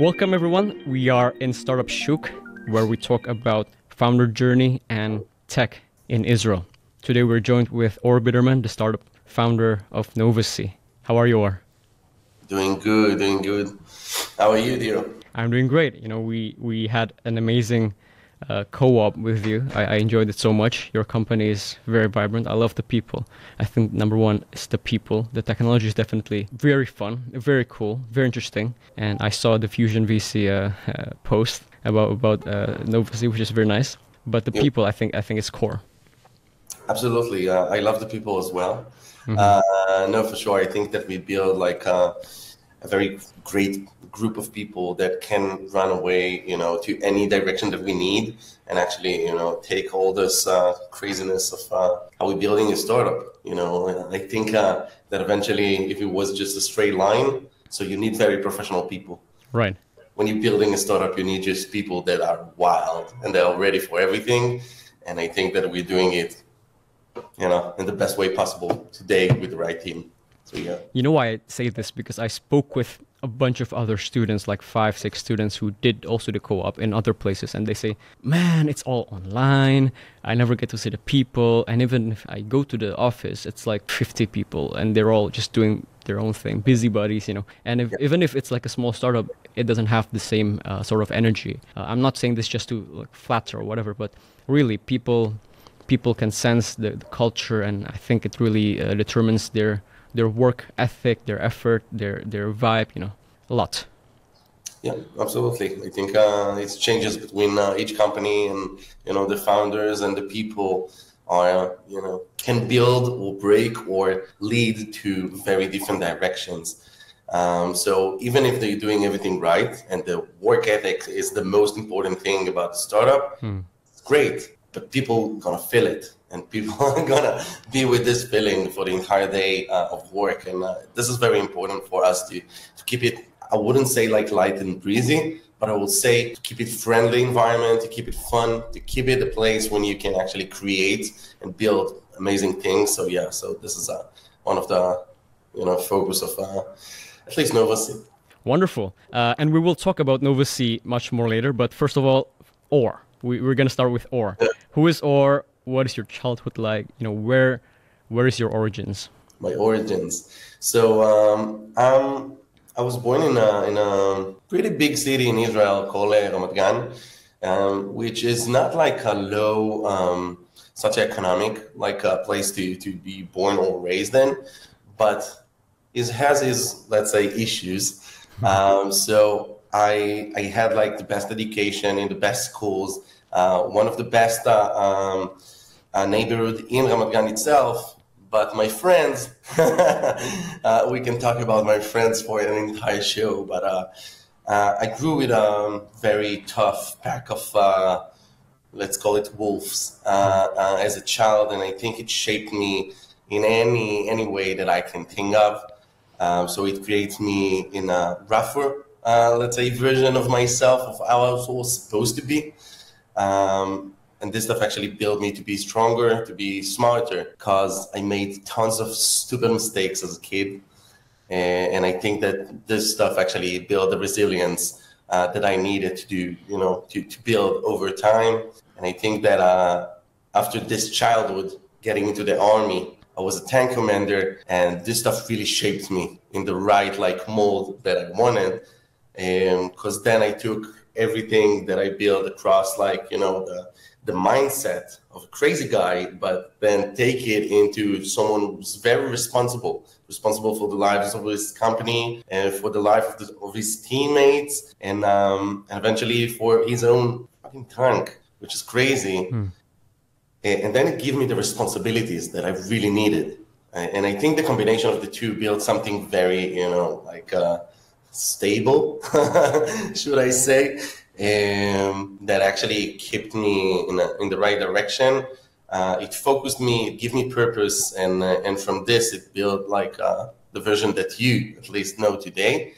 Welcome everyone. We are in Startup Shuk, where we talk about founder journey and tech in Israel. Today we're joined with Biderman, the startup founder of Novacy. How are you, Or? Doing good, doing good. How are you, dear? I'm doing great. We had an amazing co-op with you. I enjoyed it so much. Your company is very vibrant. I love the people. I think number one is the people. The technology is definitely very fun, very cool, very interesting. And I saw the Fusion VC post about Novacy, which is very nice. But the Yep, people, I think, is core. absolutely. I love the people as well. Hmm. No, for sure. I think that we build like a very great group of people that can run away, to any direction that we need, and actually, take all this craziness of how we're building a startup. And I think that eventually, if it was just a straight line, so you need very professional people. Right. When you're building a startup, you need just people that are wild and they're ready for everything. And I think that we're doing it, in the best way possible today with the right team. So yeah. You know why I say this? Because I spoke with a bunch of other students, like 5, 6 students who did also the co-op in other places, and they say, man, it's all online. I never get to see the people. And even if I go to the office, it's like 50 people and they're all just doing their own thing, busybodies. And even if it's like a small startup, it doesn't have the same sort of energy. I'm not saying this just to like flatter or whatever, but really people can sense the culture, and I think it really determines their work ethic, their effort, their vibe, a lot. Yeah, absolutely. I think it's changes between each company, and the founders and the people are can build or break or lead to very different directions. So even if they're doing everything right and the work ethic is the most important thing about the startup, Hmm. it's great, but people gonna feel it, and people are gonna be with this feeling for the entire day of work. And this is very important for us to keep it. I wouldn't say like light and breezy, but I would say to keep it friendly environment, to keep it fun, to keep it a place when you can actually create and build amazing things. So yeah, so this is one of the focus of at least Novacy. Wonderful. And we will talk about Novacy much more later. But first of all, Or. We're gonna start with Or. Who is Or? What is your childhood like? Where is your origins? My origins. So I was born in a pretty big city in Israel called Ramat Gan, which is not like a low socioeconomic like a place to be born or raised in, but it has its, let's say, issues. So I had like the best education in the best schools, one of the best neighborhood in Ramat Gan itself. But my friends, we can talk about my friends for an entire show. But I grew with a very tough pack of, let's call it wolves, as a child, and I think it shaped me in any way that I can think of. So it creates me in a rougher, let's say, version of myself, of how I was supposed to be. And this stuff actually built me to be stronger, to be smarter, because I made tons of stupid mistakes as a kid. And I think that this stuff actually built the resilience that I needed to do, to build over time. And I think that after this childhood, getting into the army, I was a tank commander, and this stuff really shaped me in the right like mold that I wanted. Because then I took everything that I built across, like the mindset of a crazy guy, but then take it into someone who's very responsible for the lives of his company and for the life of his teammates, and eventually for his own fucking tank, which is crazy. Hmm. And then it gave me the responsibilities that I really needed. And I think the combination of the two built something very, like stable, should I say, that actually kept me in the right direction. It focused me, it gave me purpose, and from this it built like the version that you at least know today.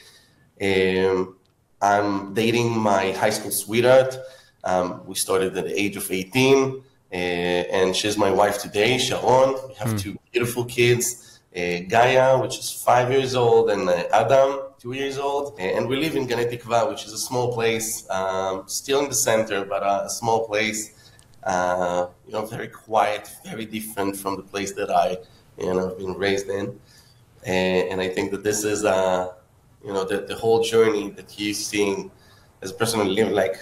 Um, I'm dating my high school sweetheart. We started at the age of 18, and she's my wife today, Sharon. We have Hmm. two beautiful kids, Gaia, which is 5 years old, and Adam. 2 years old. And we live in Ganei Tikva, which is a small place, still in the center, but a small place, very quiet, very different from the place that I, been raised in. And I think that this is, the whole journey that he's seeing as a person who live like,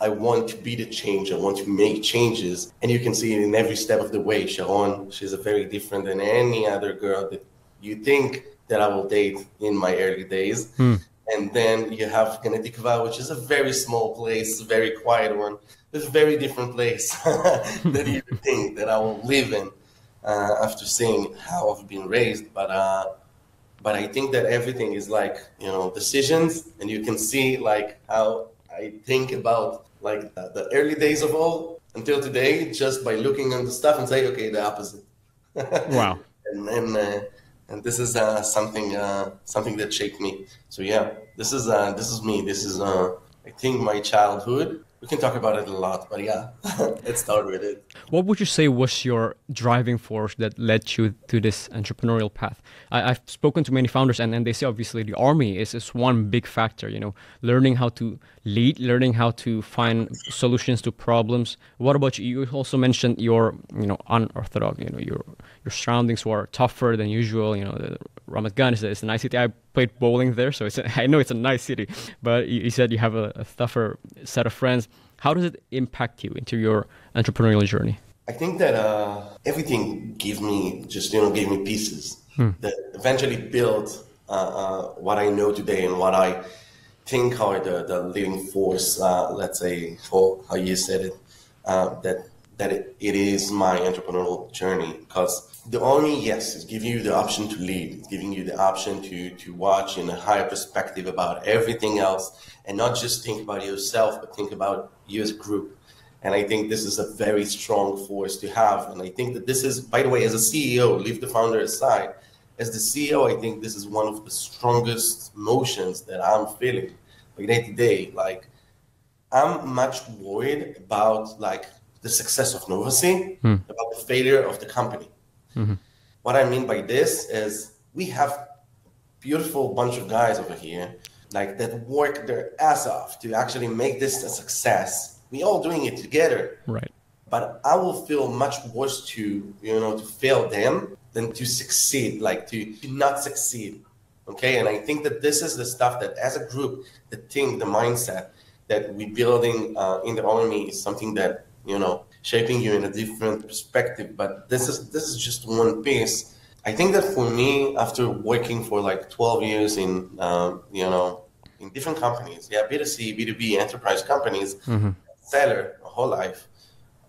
I want to be the change. I want to make changes. And you can see it in every step of the way. Sharon, she's a very different than any other girl that you think that I will date in my early days. And then you have Ganei Tikva, which is a very small place, a very quiet one. It's a very different place that you think that I will live in after seeing how I've been raised. But I think that everything is like, decisions. And you can see like how I think about like the early days of all until today, just by looking on the stuff and say, okay, the opposite. Wow. and this is something that shaped me. So yeah, this is me. This is I think my childhood. We can talk about it a lot, but yeah, let's start with it. What would you say was your driving force that led you to this entrepreneurial path? I've spoken to many founders, and they say obviously the army is one big factor. Learning how to lead, learning how to find solutions to problems. What about you? You also mentioned your unorthodox. Your surroundings were tougher than usual. The Ramat Gan is a nice city. I played bowling there, so I know it's a nice city. But you said you have a tougher set of friends. How does it impact you into your entrepreneurial journey? I think that everything gave me pieces that eventually built what I know today and what I think are the leading force, let's say, for how you said it, that it is my entrepreneurial journey. Because the army, yes, is giving you the option to lead. It's giving you the option to watch in a higher perspective about everything else and not just think about yourself, but think about you as a group. And I think this is a very strong force to have. And I think that this is, by the way, as a CEO, leave the founder aside, as the CEO, I think this is one of the strongest emotions that I'm feeling like day to day. Like, I'm much worried about like the success of Novacy, about the failure of the company. What I mean by this is we have beautiful bunch of guys over here like that work their ass off to actually make this a success. We all doing it together. Right. But I will feel much worse to fail them than to succeed, like to not succeed. Okay. And I think that this is the stuff that as a group, the mindset that we building in the army is something that, shaping you in a different perspective. But this is just one piece. I think that for me, after working for like 12 years in, in different companies, B2C, B2B, enterprise companies, seller, a whole life,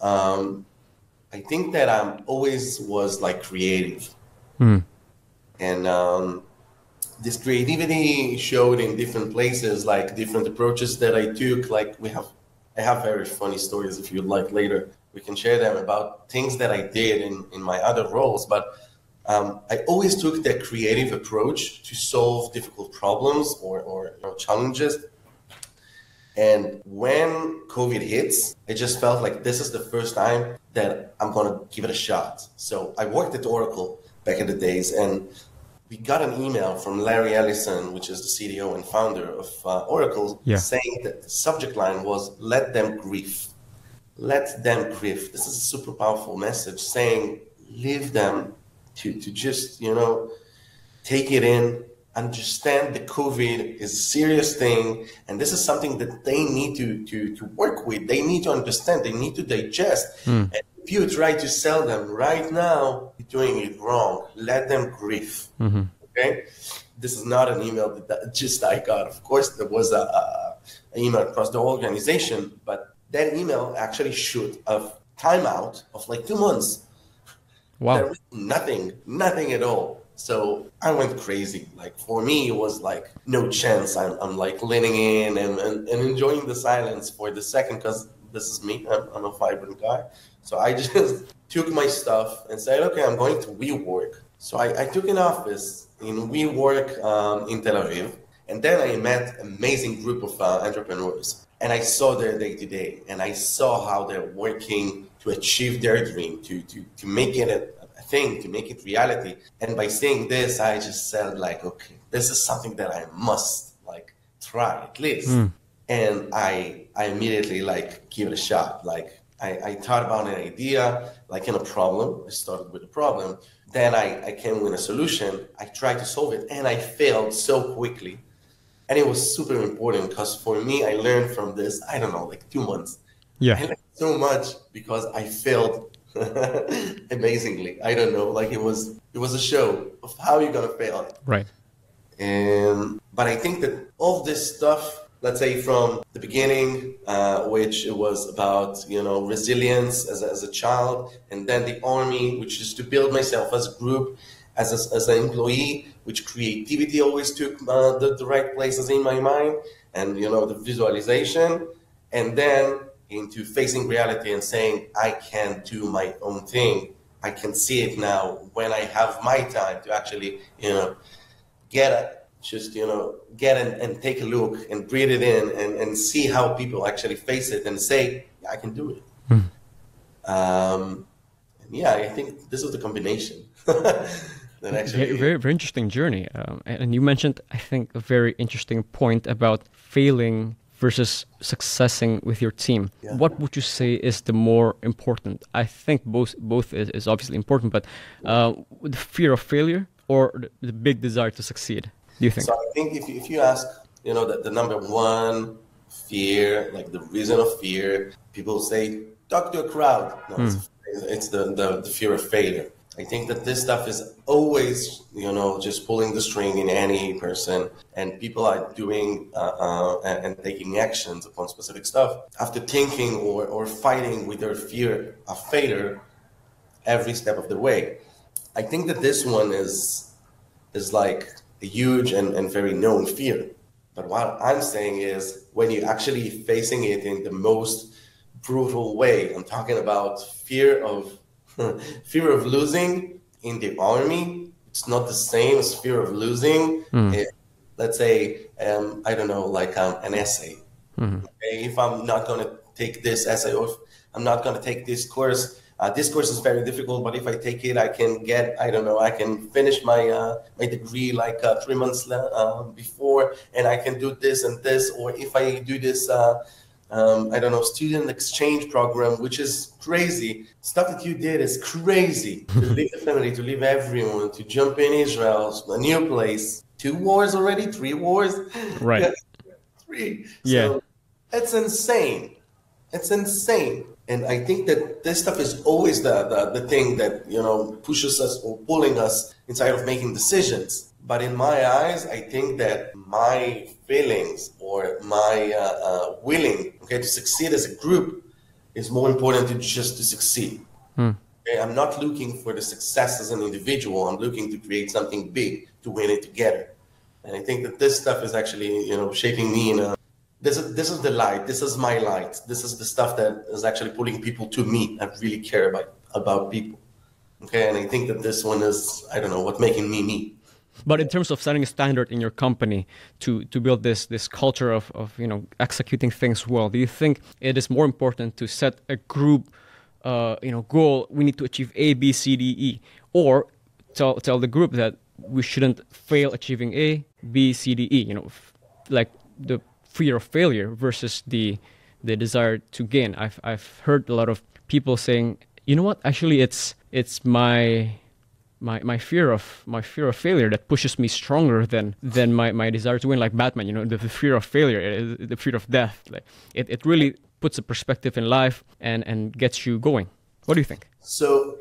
I think that I always was like creative. And this creativity showed in different places, like different approaches that I took. Like I have very funny stories if you'd like later. We can share them about things that I did in my other roles. But I always took that creative approach to solve difficult problems or challenges. And when COVID hits, I just felt like this is the first time that I'm going to give it a shot. So I worked at Oracle back in the days, and we got an email from Larry Ellison, which is the CDO and founder of Oracle, saying that the subject line was, let them grieve. Let them grieve. This is a super powerful message saying, leave them to just, take it in, understand that COVID is a serious thing. And this is something that they need to work with. They need to understand. They need to digest. And if you try to sell them right now, you're doing it wrong. Let them grieve. Okay? This is not an email that just I got. Of course, there was an email across the organization, but that email actually should have timeout of like 2 months. Wow. There was nothing at all. So I went crazy. Like for me, it was like no chance. I'm like leaning in and enjoying the silence for the second, because this is me. I'm a vibrant guy. So I just took my stuff and said, okay, I'm going to WeWork. So I took an office in WeWork in Tel Aviv. And then I met an amazing group of entrepreneurs. And I saw their day-to-day. And I saw how they're working to achieve their dream, to make it a thing, to make it reality. And by saying this, I just said like, okay, this is something that I must like try at least. And I immediately like give it a shot. Like I thought about an idea, like in a problem. I started with a problem. Then I came with a solution. I tried to solve it and I failed so quickly. And it was super important because for me, I learned from this, I don't know, like 2 months. Yeah. I learned so much because I failed amazingly. I don't know, like it was a show of how you're gonna fail. Right. But I think that all this stuff, let's say from the beginning, which it was about, resilience as a child, and then the army, which is to build myself as a group, as an employee, which creativity always took the right places in my mind, and, the visualization, and then into facing reality and saying, I can do my own thing. I can see it now when I have my time to actually, get and take a look and breathe it in and see how people actually face it and say, yeah, I can do it. Yeah, I think this is the combination that actually... Very, very interesting journey. And you mentioned, I think, a very interesting point about failing versus successing with your team. Yeah. What would you say is the more important? I think both is obviously important, but the fear of failure or the big desire to succeed, do you think? So I think if you ask, the number one fear, like the reason of fear, people say, talk to a crowd. No, it's the fear of failure. I think that this stuff is always, just pulling the string in any person, and people are doing and taking actions upon specific stuff after thinking or fighting with their fear of failure every step of the way. I think that this one is like a huge and very known fear. But what I'm saying is when you're actually facing it in the most brutal way, I'm talking about fear of losing in the army. It's not the same as fear of losing. Let's say, I don't know, like an essay. Okay? If I'm not going to take this essay, or if I'm not going to take this course is very difficult, but if I take it, I can get, I can finish my degree like 3 months before, and I can do this and this. Or if I do this, student exchange program, which is crazy. Stuff that you did is crazy. To leave the family, to leave everyone, to jump in Israel, a new place. 2 wars already? 3 wars? Right. 3. Yeah. So it's insane. It's insane. And I think that this stuff is always the thing that, pushes us or pulling us inside of making decisions. But in my eyes, I think that my feelings or my willing, to succeed as a group is more important than just to succeed. Okay? I'm not looking for the success as an individual. I'm looking to create something big, to win it together. And I think that this stuff is actually, shaping me in a... This is the light. This is my light. This is the stuff that is actually pulling people to me. I really care about people. Okay, and I think that this one is, what's making me me. But in terms of setting a standard in your company to build this culture of executing things well, do you think it is more important to set a group goal? We need to achieve A, B, C, D, E, or tell the group that we shouldn't fail achieving A, B, C, D, E. Like the fear of failure versus the desire to gain. I've heard a lot of people saying, actually it's my fear of failure that pushes me stronger than my desire to win. Like Batman, the fear of failure, the fear of death. Like it really puts a perspective in life and gets you going. What do you think? So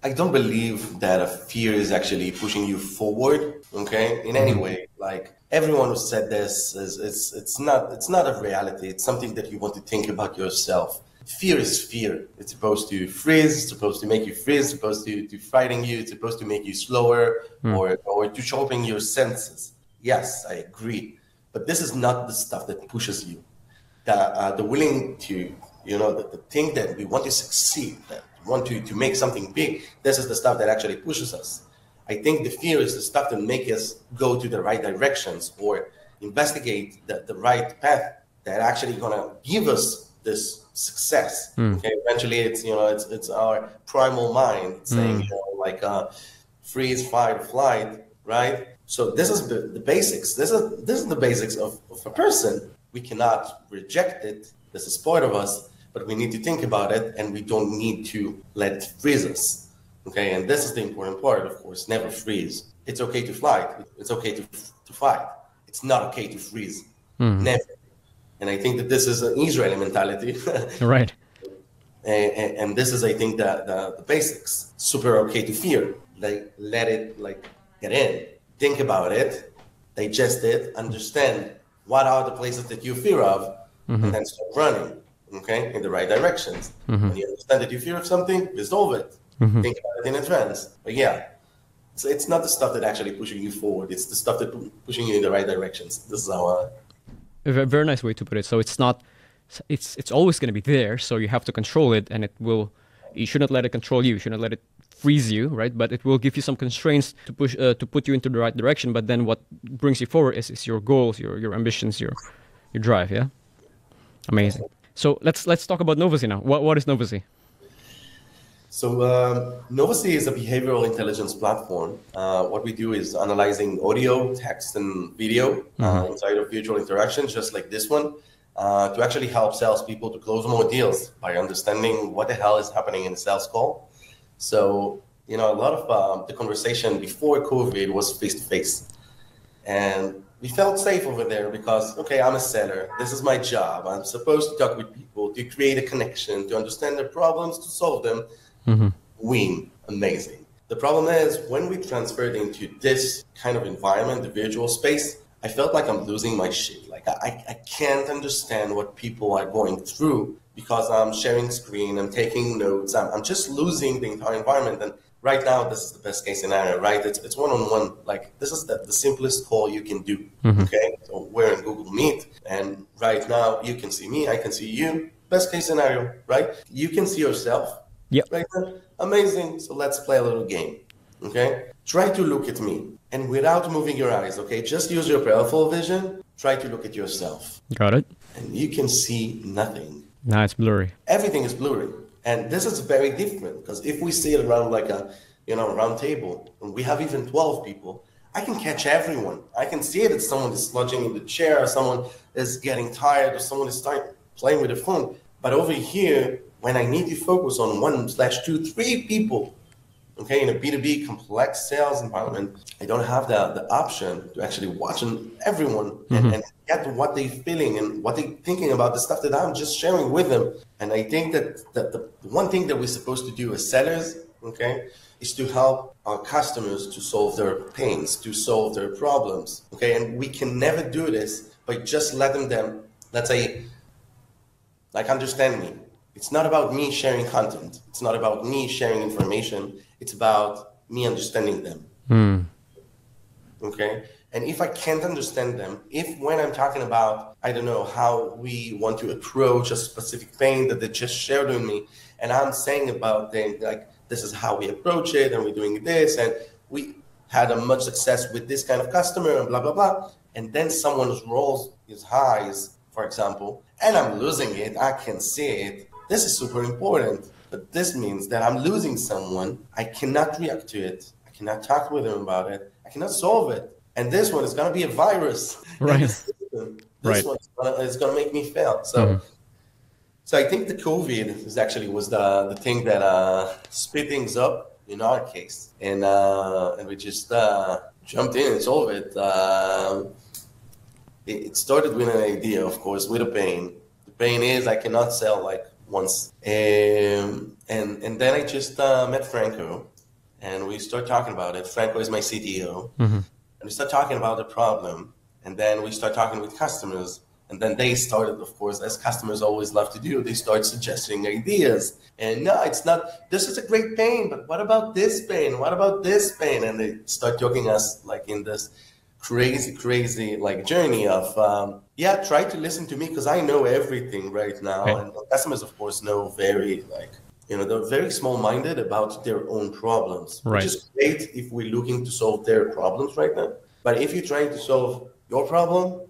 I don't believe that a fear is actually pushing you forward, in any way. Like everyone who said this it's not a reality. It's something that you want to think about yourself. Fear is fear. It's supposed to freeze, it's supposed to make you freeze, it's supposed to frighten you, it's supposed to make you slower or to sharpen your senses. Yes, I agree. But this is not the stuff that pushes you. The willing to, the thing that we want to succeed, that we want to make something big, this is the stuff that actually pushes us. I think the fear is the stuff that makes us go to the right directions or investigate the right path that actually gonna give us this success. Okay, eventually it's our primal mind saying, freeze, fight, flight, right? So this is the basics. This is the basics of a person. We cannot reject it. This is part of us, but we need to think about it, and we don't need to let it freeze us. Okay, and this is the important part, of course. Never freeze. It's okay to fight. It's okay to fight. It's not okay to freeze. Never. And I think that this is an Israeli mentality. Right. And this is, I think, the basics. Super okay to fear. Like, let it get in. Think about it. Digest it. Understand what are the places that you fear of, and then start running. Okay, in the right directions. When you understand that you fear of something, resolve it. Think about it in advance. But yeah, so it's not the stuff that actually pushing you forward. It's the stuff that pushing you in the right directions. This is how. A very nice way to put it. So it's not, it's always going to be there. So you have to control it, and it will. You shouldn't let it control you. You shouldn't let it freeze you, right? But it will give you some constraints to push to put you into the right direction. But then what brings you forward is your goals, your ambitions, your drive. Yeah, amazing. So let's talk about Novacy now. What is Novacy? So Novacy is a behavioral intelligence platform. What we do is analyzing audio, text, and video inside of virtual interactions, just like this one, to actually help salespeople to close more deals by understanding what the hell is happening in a sales call. So, a lot of the conversation before COVID was face-to-face. And we felt safe over there because, okay, I'm a seller. This is my job. I'm supposed to talk with people, to create a connection, to understand their problems, to solve them. Win. Amazing. The problem is when we transferred into this kind of environment, the virtual space, I felt like I'm losing my shit. Like I can't understand what people are going through because I'm sharing screen, I'm taking notes, I'm just losing the entire environment. And right now, this is the best case scenario, right? It's one-on-one. Like this is the simplest call you can do. Okay, so we're in Google Meet, and right now you can see me, I can see you. Best case scenario, right? You can see yourself. Yep. Right now. Amazing. So let's play a little game. Okay. Try to look at me, and without moving your eyes. Okay. Just use your peripheral vision. Try to look at yourself. Got it. And you can see nothing. Now it's blurry. Everything is blurry. And this is very different because if we sit around like a, round table and we have even 12 people, I can catch everyone. I can see that someone is sludging in the chair, or someone is getting tired, or someone is playing with the phone. But over here, when I need to focus on 1/2, 3 people, okay, in a B2B complex sales environment, I don't have the option to actually watch everyone and get what they're feeling and what they're thinking about the stuff that I'm just sharing with them. And I think that the one thing that we're supposed to do as sellers, okay, is to help our customers to solve their pains, to solve their problems, okay? And we can never do this by just letting them, let's say, like, understand me. It's not about me sharing content. It's not about me sharing information. It's about me understanding them. Okay? And if I can't understand them, if when I'm talking about, I don't know, how we want to approach a specific pain that they just shared with me, and I'm saying about things like, this is how we approach it, and we're doing this, and we had a much success with this kind of customer, and blah, blah, blah. And then someone rolls his eyes, for example, and I'm losing it, I can see it. This is super important, but this means that I'm losing someone. I cannot react to it. I cannot talk with them about it. I cannot solve it. And this one is going to be a virus. Right. This one is going to make me fail. So, so I think the COVID was the thing that sped things up in our case, and we just jumped in and solved it. It started with an idea, of course, with a pain. The pain is I cannot sell like once. And then I just met Franco, and we start talking about it. Franco is my CTO. And we start talking about the problem, and then we start talking with customers. And then they started, of course, as customers always love to do, they start suggesting ideas. And no, it's not, this is a great pain, but what about this pain? What about this pain? And they start talking us like in this crazy like journey of try to listen to me because I know everything right now. Okay. And customers, of course, know very they're very small-minded about their own problems, right. Which is great if we're looking to solve their problems right now. But if you're trying to solve your problem,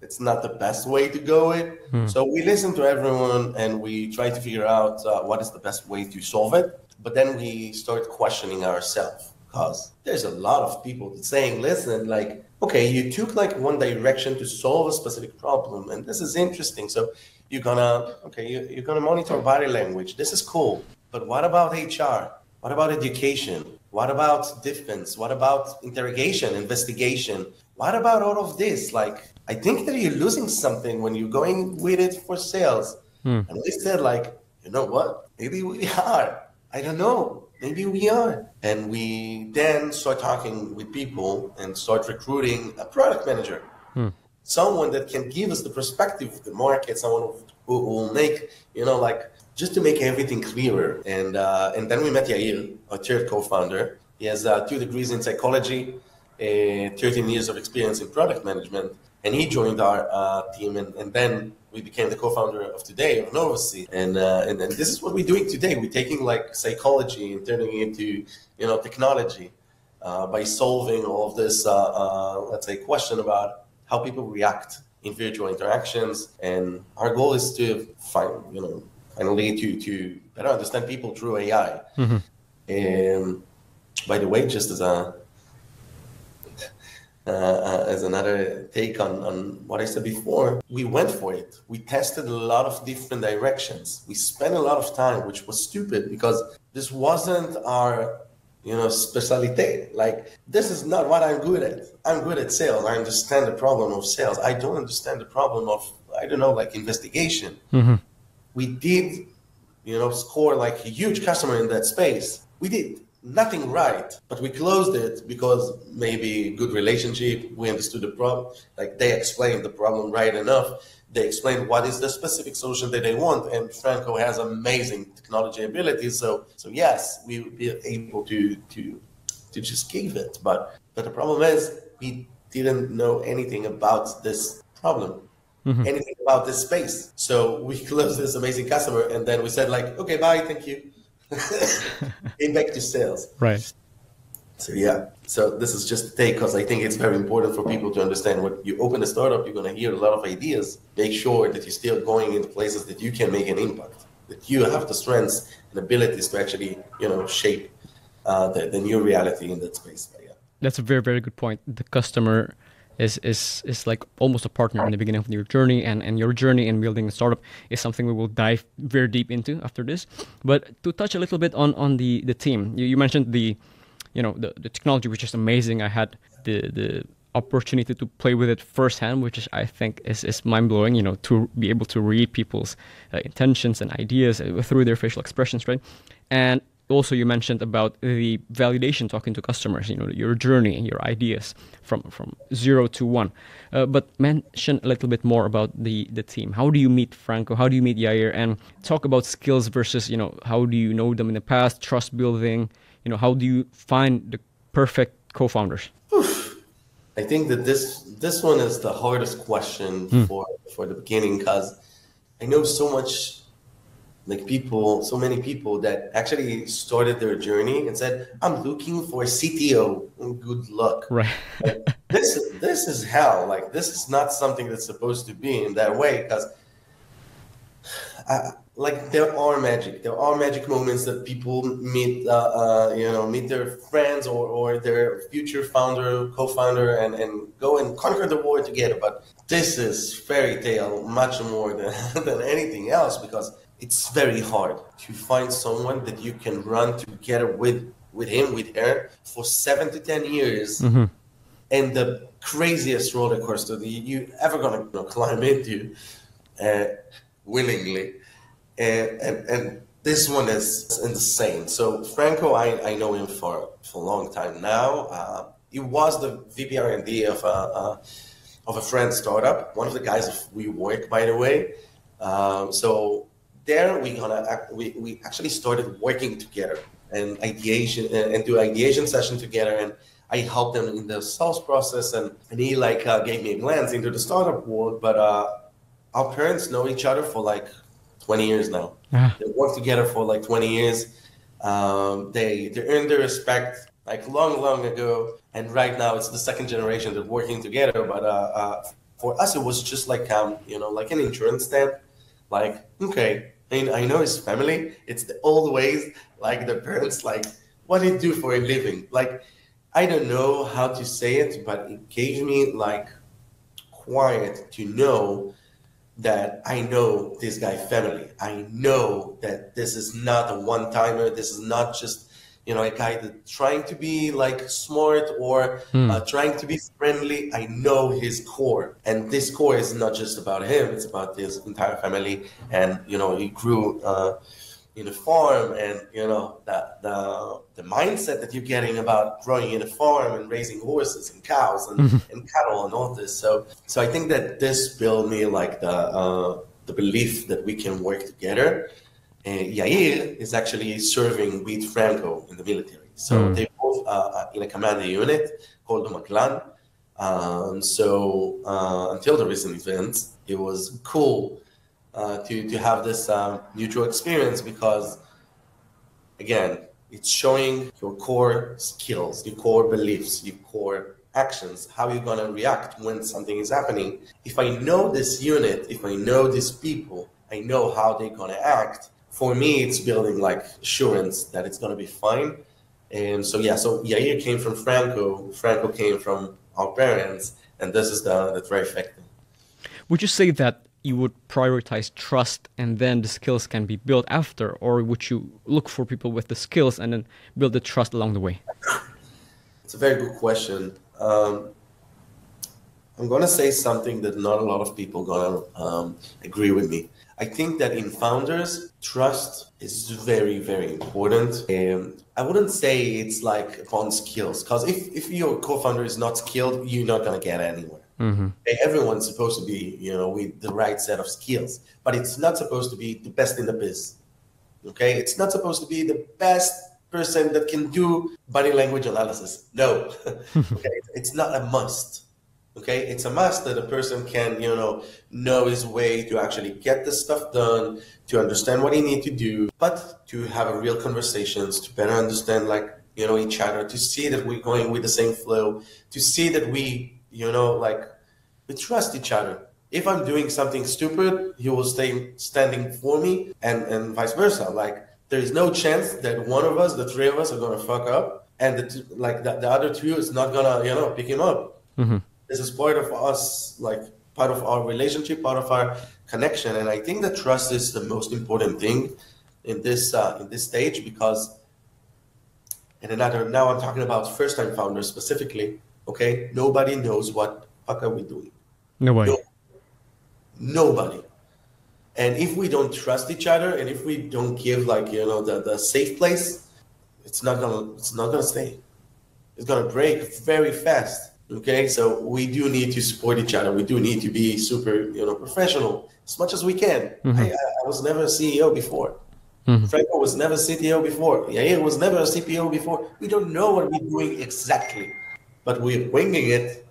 it's not the best way to go with. So we listen to everyone and we try to figure out what is the best way to solve it. But then we start questioning ourselves. because there's a lot of people saying, listen, like, okay, you took like one direction to solve a specific problem, and this is interesting. So you're gonna monitor body language. This is cool. But what about HR? What about education? What about defense? What about interrogation, investigation? What about all of this? Like, I think that you're losing something when you're going with it for sales. And we said, like, you know what? Maybe we are. I don't know. Maybe we are. And we then start talking with people and start recruiting a product manager. Someone that can give us the perspective of the market, someone who will make, like, just to make everything clearer. And then we met Yair, our third co-founder. He has 2 degrees in psychology, 13 years of experience in product management. And he joined our team, and then we became the co-founder of today of Novacy. And this is what we're doing today. We're taking like psychology and turning it into, technology by solving all of this, let's say, question about how people react in virtual interactions. And our goal is to finally to better understand people through AI. And by the way, just as another take on what I said before, we went for it. We tested a lot of different directions. We spent a lot of time, which was stupid because this wasn't our, specialty. Like, this is not what I'm good at. I'm good at sales. I understand the problem of sales. I don't understand the problem of, like investigation. We did, score like a huge customer in that space. We did nothing right, but we closed it because maybe good relationship, we understood the problem, like they explained the problem right enough, they explained what is the specific solution that they want, and Franco has amazing technology abilities, so yes, we will be able to just give it, but the problem is we didn't know anything about this problem, anything about this space, so we closed this amazing customer, and then we said like, okay, bye, thank you. In back to sales. Right. So yeah. So this is just a take because I think it's very important for people to understand when you open a startup, you're going to hear a lot of ideas. Make sure that you're still going into places that you can make an impact, that you have the strengths and abilities to actually, shape the new reality in that space. But, yeah. That's a very, very good point. The customer is like almost a partner in the beginning of your journey, and your journey in building a startup is something we will dive very deep into after this. But to touch a little bit on the team, you mentioned the technology, which is amazing. I had the opportunity to play with it firsthand, which is, I think is mind blowing. To be able to read people's intentions and ideas through their facial expressions, right? And also, you mentioned about the validation, talking to customers, your journey and your ideas from 0 to 1. But mention a little bit more about the team. How do you meet Franco? How do you meet Yair? And talk about skills versus, how do you know them in the past, trust building? How do you find the perfect co-founders? I think that this one is the hardest question for the beginning because I know so much. Like so many people that actually started their journey and said, I'm looking for a CTO. Good luck. Right. Like, this is hell. Like, this is not something that's supposed to be in that way because like there are magic moments that people meet, meet their friends or their future founder, co-founder and go and conquer the world together. But this is fairy tale much more than anything else because it's very hard to find someone that you can run together with him, with her for 7 to 10 years. And the craziest roller coaster that you ever going to climb into willingly. And this one is insane. So Franco, I know him for a long time now. He was the VP R&D of a friend's startup, one of the guys of WeWork, by the way. So there we actually started working together and ideation and do ideation session together, and I helped them in the sales process, and he gave me a glance into the startup world. But our parents know each other for like 20 years now. They worked together for like 20 years. They earned their respect like long ago, and right now it's the second generation that working together. But for us, it was just like like an insurance stamp. Like, okay, I know his family. It's the old ways, like the parents, like what do you do for a living? Like, I don't know how to say it, but it gave me like quiet to know that I know this guy family. I know that this is not a one-timer. This is not just, a guy that trying to be like smart or trying to be friendly. I know his core. And this core is not just about him. It's about his entire family. And, he grew in a farm, and the mindset that you're getting about growing in a farm and raising horses and cows and cattle and all this. So I think that this built me like the belief that we can work together. And Yair is actually serving with Franco in the military. So they both in a command unit called Maglan. Until the recent events, it was cool to have this mutual experience, because again, it's showing your core skills, your core beliefs, your core actions, how you're going to react when something is happening. If I know this unit, if I know these people, I know how they're going to act. For me, it's building like assurance that it's going to be fine. And so Yair came from Franco came from our parents, and this is the trifecta. Would you say that you would prioritize trust and then the skills can be built after, or would you look for people with the skills and then build the trust along the way? It's a very good question. I'm going to say something that not a lot of people going to agree with me. I think that in founders, trust is very, very important. And I wouldn't say it's like upon skills, because if your co-founder is not skilled, you're not going to get anywhere. Mm-hmm. Everyone's supposed to be, with the right set of skills, but it's not supposed to be the best in the biz. Okay? It's not supposed to be the best person that can do body language analysis. No. Okay? It's not a must. Okay, it's a must that a person can, know his way to actually get this stuff done, to understand what he needs to do, but to have a real conversations, to better understand, each other, to see that we're going with the same flow, to see that we, we trust each other. If I'm doing something stupid, he will stay standing for me, and vice versa. Like, there is no chance that one of us, the three of us, are gonna fuck up, and the other two is not gonna, pick him up. Mm-hmm. This is part of us, part of our relationship, part of our connection. And I think that trust is the most important thing in this stage, because now I'm talking about first-time founders specifically, okay? Nobody knows what fuck are we doing. Nobody. Nobody. And if we don't trust each other, and if we don't give the safe place, it's not gonna stay. It's gonna break very fast. Okay, so we do need to support each other. We do need to be super, professional as much as we can. Mm-hmm. I was never a CEO before. Mm-hmm. Franco was never a CTO before. Yair was never a CPO before. We don't know what we're doing exactly, but we're winging it,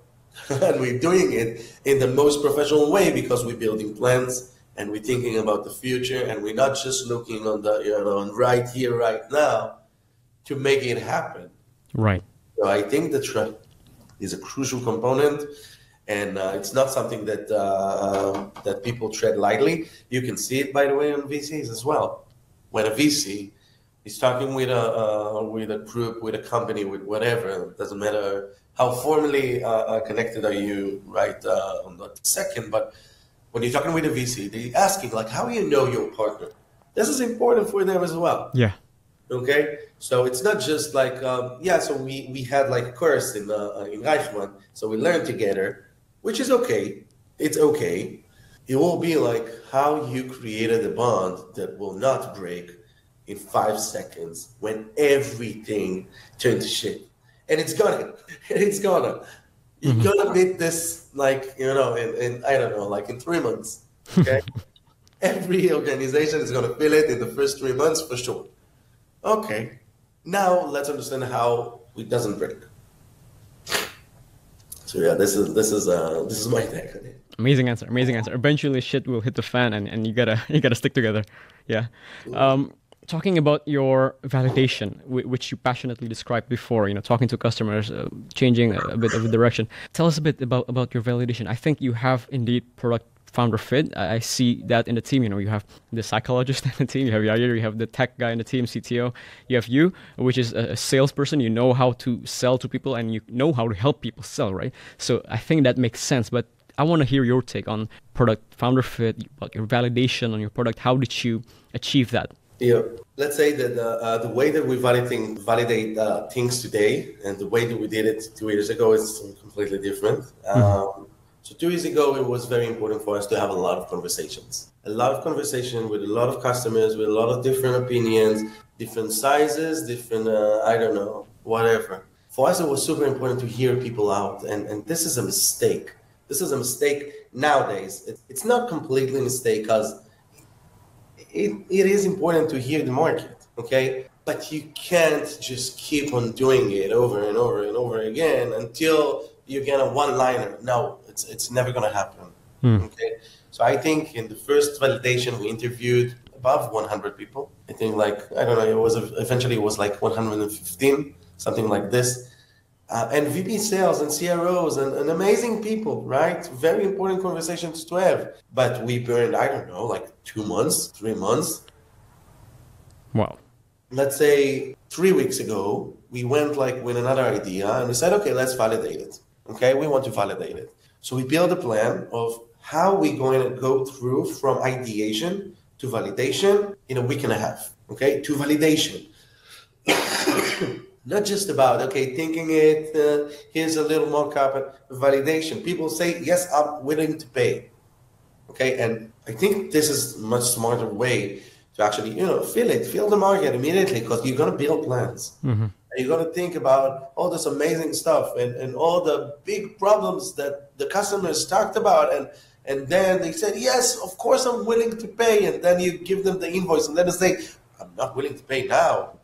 and we're doing it in the most professional way, because we're building plans and we're thinking about the future, and we're not just looking on the, on right here, right now, to make it happen. Right. So I think the trust is a crucial component, and it's not something that that people tread lightly. You can see it, by the way, on VCs as well. When a VC is talking with a group, with a company, with whatever, it doesn't matter how formally connected are you, right, on that second, but when you're talking with a VC, they're asking, how do you know your partner? This is important for them as well. Yeah. Okay, so it's not just so we had a course in Reichman, so we learned together, which is okay. It's okay. It will be how you created a bond that will not break in 5 seconds when everything turned to shit. And it's gonna. You're mm-hmm. gonna meet this in I don't know, in 3 months. Okay, every organization is gonna feel it in the first 3 months for sure. Okay, now let's understand how it doesn't break. So yeah, this is my take on it. Amazing answer. Eventually, shit will hit the fan, and you gotta stick together. Yeah. Talking about your validation, which you passionately described before, talking to customers, changing a bit of the direction. Tell us a bit about your validation. I think you have indeed product founder fit. I see that in the team. You have the psychologist in the team, you have Yair, you have the tech guy in the team, CTO, you have you, which is a salesperson. You know how to sell to people and you know how to help people sell, right? So I think that makes sense. But I want to hear your take on product founder fit, about your validation on your product. How did you achieve that? Yeah, let's say that the way that we validate things today and the way that we did it 2 years ago is completely different. So 2 years ago, it was very important for us to have a lot of conversations. A lot of conversation with a lot of customers, with a lot of different opinions, different sizes, different, I don't know, whatever. For us, it was super important to hear people out. And this is a mistake. This is a mistake nowadays. It's not completely a mistake because it is important to hear the market, okay? But you can't just keep on doing it over and over and over again until you get a one-liner. No, it's never going to happen, okay? So I think in the first validation, we interviewed above 100 people. I think I don't know, eventually it was like 115, something like this. And VP sales and CROs and amazing people, right? Very important conversations to have. But we burned, I don't know, like 2 months, 3 months. Wow. Let's say 3 weeks ago, we went with another idea and we said, okay, let's validate it. Okay, we want to validate it. So we build a plan of how we're going to go through from ideation to validation in a week and a half. Okay, to validation. Not just about, okay, thinking it, here's a little mock-up, validation. People say, yes, I'm willing to pay. Okay, and I think this is a much smarter way to actually, feel the market immediately because you're going to build plans. And you're going to think about all this amazing stuff and all the big problems that the customers talked about. And then they said, yes, of course, I'm willing to pay. And then you give them the invoice and then they say, I'm not willing to pay now.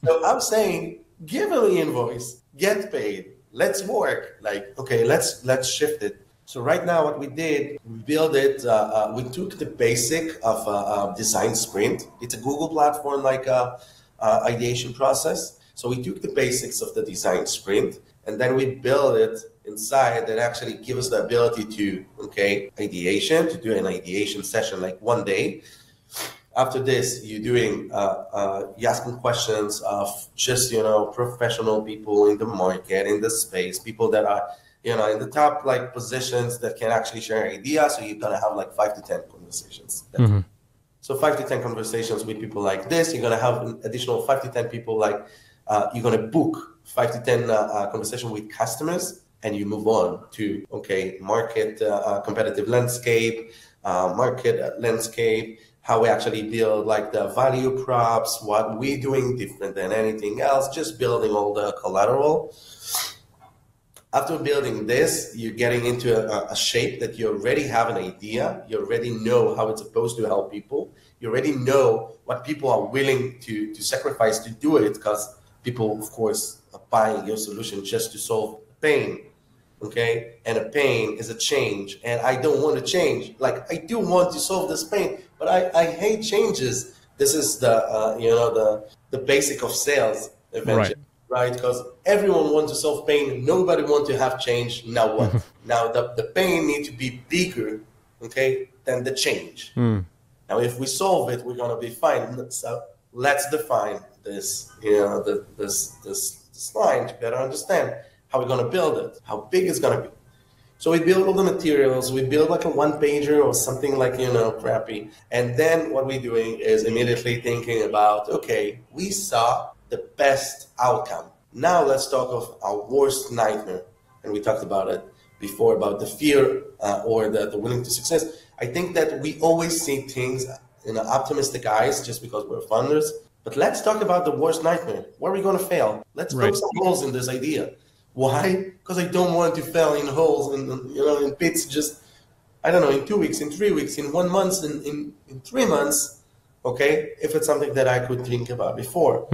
So I'm saying, give them the invoice, get paid, let's work. Okay, let's shift it. So right now, what we did, we built it. We took the basic of design sprint. It's a Google platform ideation process. So we took the basics of the design sprint, and then we built it inside that actually gives us the ability to ideation, to do an ideation session like one day. After this, you're asking questions of just, professional people in the market, in the space, people that are, in the top positions that can actually share ideas. So you're going to have 5 to 10 conversations. So 5 to 10 conversations with people like this. You're going to have an additional 5 to 10 people you're going to book 5 to 10 conversations with customers, and you move on to, market, competitive landscape, market landscape, how we actually build the value props, what we're doing different than anything else, just building all the collateral. After building this, you're getting into a shape that you already have an idea. You already know how it's supposed to help people. You already know what people are willing to sacrifice to do it, because people, of course, are buying your solution just to solve pain. Okay, and a pain is a change, and I don't want to change. I do want to solve this pain, but I hate changes. This is the basic of sales eventually, right? Because everyone wants to solve pain. Nobody wants to have change. Now what? Now the pain needs to be bigger, than the change. Now if we solve it, we're gonna be fine. So let's define this, this line to better understand how we're going to build it, how big it's going to be. So we build all the materials, we build a one-pager or something crappy. And then what we're doing is immediately thinking about, okay, we saw the best outcome. Now let's talk of our worst nightmare. And we talked about it before, about the fear or the willing to success. I think that we always see things in optimistic eyes just because we're founders. But let's talk about the worst nightmare. Where are we going to fail? Let's poke some holes in this idea. Why? Because I don't want to fail in holes, in pits, just, I don't know, in 2 weeks, in 3 weeks, in 1 month, in 3 months, if it's something that I could think about before.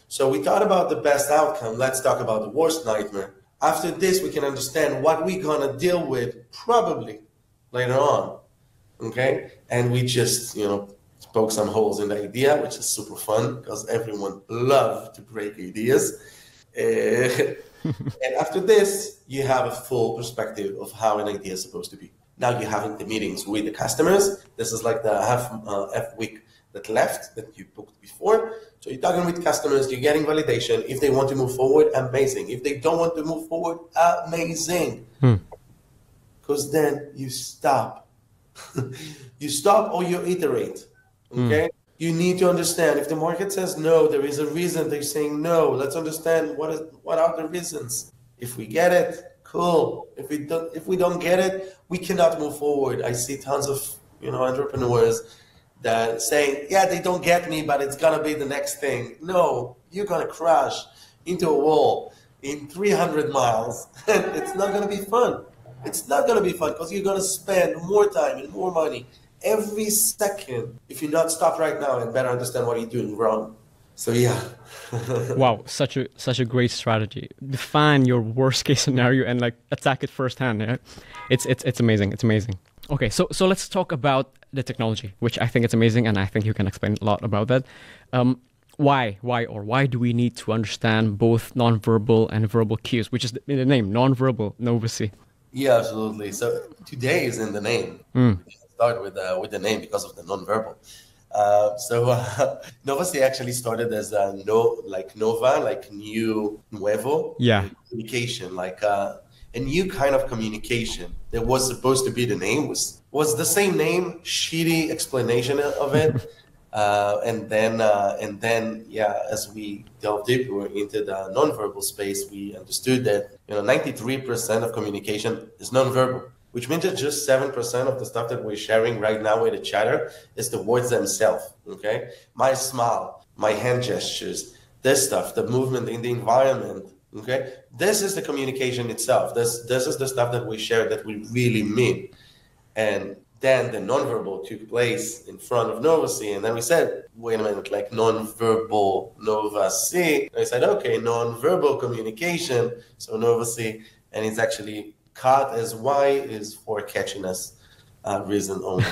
So we thought about the best outcome. Let's talk about the worst nightmare. After this, we can understand what we're going to deal with probably later on, And we just, poke some holes in the idea, which is super fun because everyone loves to break ideas. And after this, you have a full perspective of how an idea is supposed to be. Now you're having the meetings with the customers. This is like the half week that left that you booked before. So you're talking with customers, you're getting validation. If they want to move forward, amazing. If they don't want to move forward, amazing. Because then you stop. You stop or you iterate. Okay? You need to understand if the market says no, there is a reason they're saying no. Let's understand what are the reasons. If we get it, cool. If we don't get it, we cannot move forward. I see tons of entrepreneurs that saying, yeah, they don't get me, but it's gonna be the next thing. No, you're gonna crash into a wall in 300 miles, and it's not gonna be fun. It's not gonna be fun because you're gonna spend more time and more money every second if you not stop right now and better understand what you're doing wrong. So yeah. Wow, such a great strategy. Define your worst case scenario and like attack it firsthand. Yeah? It's amazing. It's amazing. Okay, so let's talk about the technology, which I think it's amazing, and I think you can explain a lot about that. Why do we need to understand both nonverbal and verbal cues, which is in the name, nonverbal Novacy? Yeah, absolutely. So today is in the name. Start with the name because of the nonverbal. Novacy actually started as Nova, like new, nuevo. Yeah. Communication, like a new kind of communication. That was supposed to be the name, was the same name, shitty explanation of it. And then, as we delved deeper into the nonverbal space, we understood that 93% of communication is nonverbal, which means that just 7% of the stuff that we're sharing right now with each other is the words themselves. Okay, my smile, my hand gestures, this stuff, the movement in the environment. Okay, this is the communication itself. This is the stuff that we share that we really mean. And then the nonverbal took place in front of Novacy, and then we said, wait a minute, like nonverbal Novacy. I said, okay, nonverbal communication, so Novacy, and it's actually caught as Y is for catchiness reason only.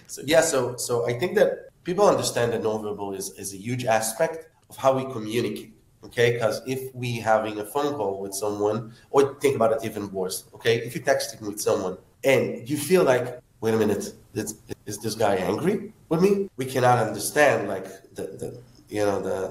So I think that people understand that nonverbal is a huge aspect of how we communicate. Okay, because if we having a phone call with someone, or think about it even worse, okay, if you're texting with someone and you feel like, wait a minute, is this guy angry with me? We cannot understand like the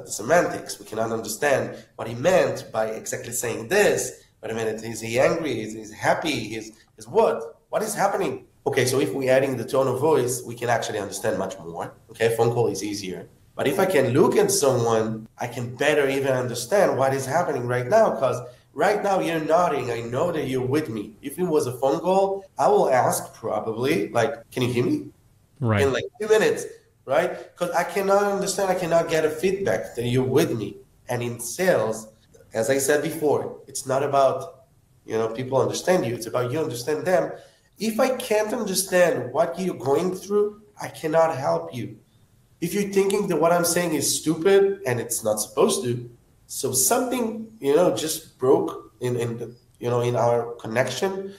semantics. We cannot understand what he meant by exactly saying this. Wait a minute, is he angry? Is he happy? Is what? What is happening? Okay, so if we're adding the tone of voice, we can actually understand much more. Okay, phone call is easier. But if I can look at someone, I can better even understand what is happening right now, because right now you're nodding. I know that you're with me. If it was a phone call, I will ask probably, like, can you hear me? Right. In like 2 minutes, right? Because I cannot understand, I cannot get a feedback that you're with me. And in sales, as I said before, it's not about, people understand you. It's about you understand them. If I can't understand what you're going through, I cannot help you. If you're thinking that what I'm saying is stupid and it's not supposed to, so something, just broke in our connection